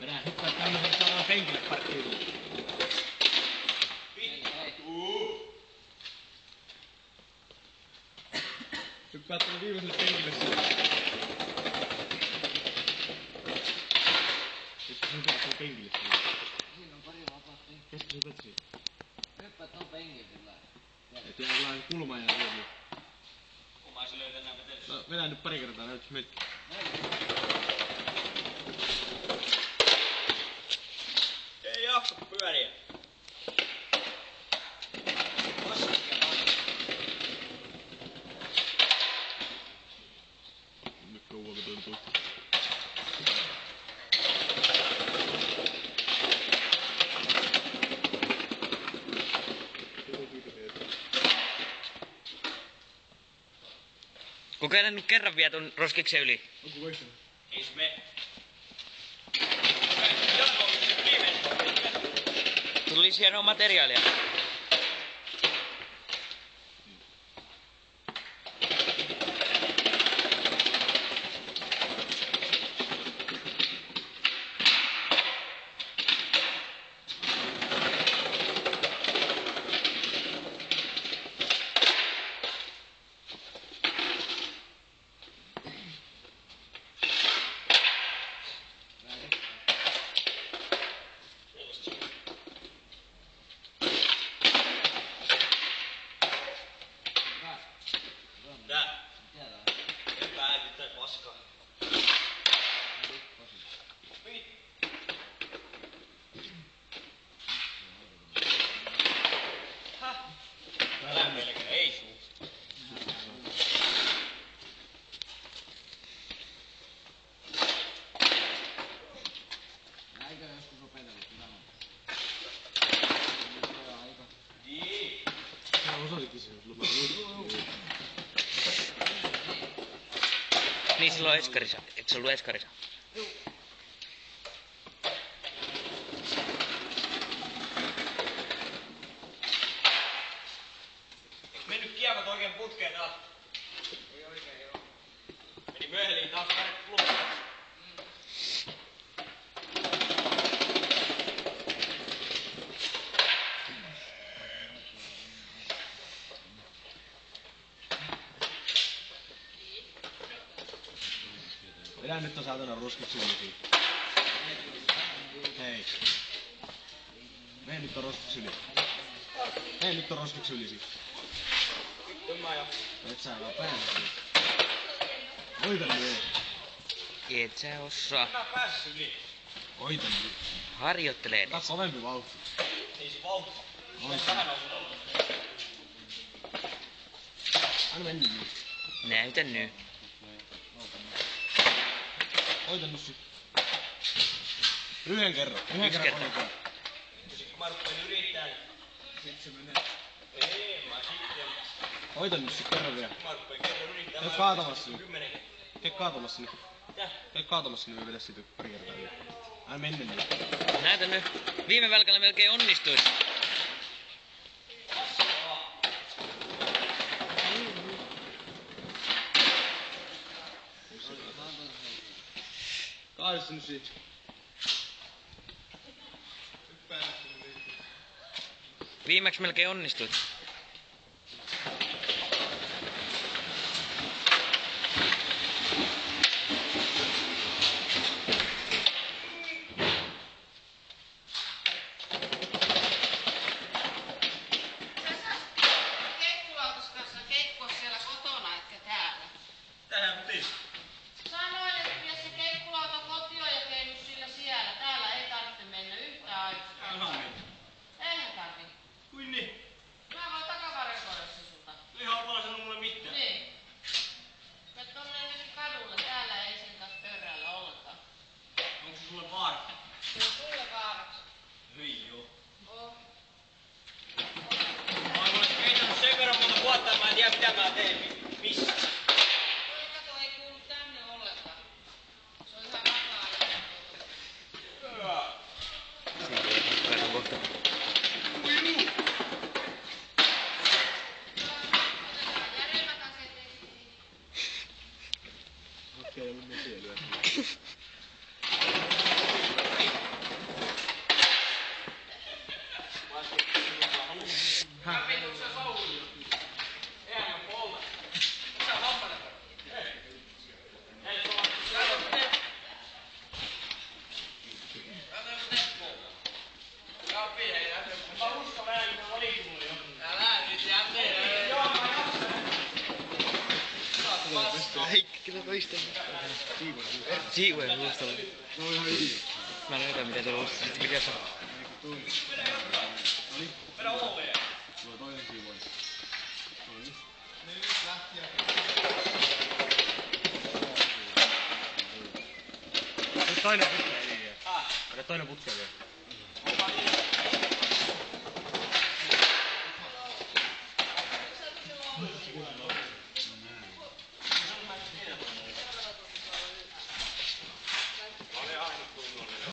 Vedään hyppää tämmösen saadaan penkille parkkiin. Hyppää tuonne viimeiselle penkille siellä. Ketkä sä hypät tuon penkille siellä? Siinä on pari vapaat penkkiä. Ketkä sä hypät siellä? Hyppää tuon penkille kyllä. Et jää jollain kulma jää vielä. Omaisi löytää nää vetelyssä. No, vedään nyt pari kertaa, näytäis meitä. Ei jaksa pyöriä. Nyt kauan tuntuu. Kokeile nyt kerran vielä ton roskiksen yli. Onko voittanut? Ei se me. Jatko on se viimeinen. Tuli hienoa materiaalia. Tää. Epä äivyttää paskaa. Älä pelkä, ei suu. Näinkö joskus opetellut sanoa? Aika. Niin. Sä osatitkin sen, jos mä Niin silloin eskarissa. Eikö se ollut eskarissa? Eikö mennyt kiekot oikein putkeen taas? Ei oikein joo. Meni myöhemmin taas parit klubia. Vedään nyt ton saatana roskiksi yli siitä. Hei. Mene nyt ton roskiksi yli. Mene nyt ton roskiksi yli siitä. Vittu mä jo. Et sä vaan pääse siitä. Oita nyt. Et sä osaa. Mä päässyt yli. Oita nyt. Harjoittelee Tää on edes. kovempi vauhti. Ei se vauhti. Oita. Vähän on ollut. Anna mennä nyt. Näytä nyt. Oita nyt sit. Yhden kerran. Yksi kerta. oita. Sit kun mä rupein yrittää, niin Sit se menee. ei mä sitten. Oita nyt sit kerran vielä. Kun mä rupein kerran yrittää, Käy mä kaatamassa nyt. 10 kertaa. Käy kaatamassa nyt. Mitä? Käy kaatamassa nyt ja vedä siitä pari kertaa vielä. Anna mennä nyt. Näytä nyt. Viime välkällä melkein onnistuis. Kaadi se nyt siitä. Hyppää nyt sinne liikaa. Viimeksi melkein onnistuit. Keikkulautas kanssa keikkua siellä kotona, etkä täällä. Tähän kutis. Sanoin, että vie se keikkulauta kotiin ja keilu sillä siellä. Täällä ei tarvitse mennä yhtään aikaa. Ihan niin. Eihän tarvi. Kuin niin? Mä voin takavarikoida se sulta. Ihan vaan sanonut mulle mitään. Niin. Mä tonne jonnekin kadulle. Täällä ei sen kanssa pörräillä ollenkaan. Onko se sulle vaara? Se on sulle vaaraksi. Hyi joo. Oh. Mä oon keitannut sen verran monta vuotta, että mä en tiedä mitä mä teen missä. Toi kato ei kuulu tänne ollenkaan. Se on ihan vapaa. Siitä ei kohta. Otetaan järjellä kanssa eteen. Okei, ollut mesiä lyö. Kaikki tuota istuu. Siivoja luustalla. Se on ihan hyvin. Mä en näytä mitä tuolla luustalla. Sitten mikä se on. Tulee toisen siivoin. Noniin. Nyt toinen putkeen. Ota toinen putkeen vielä.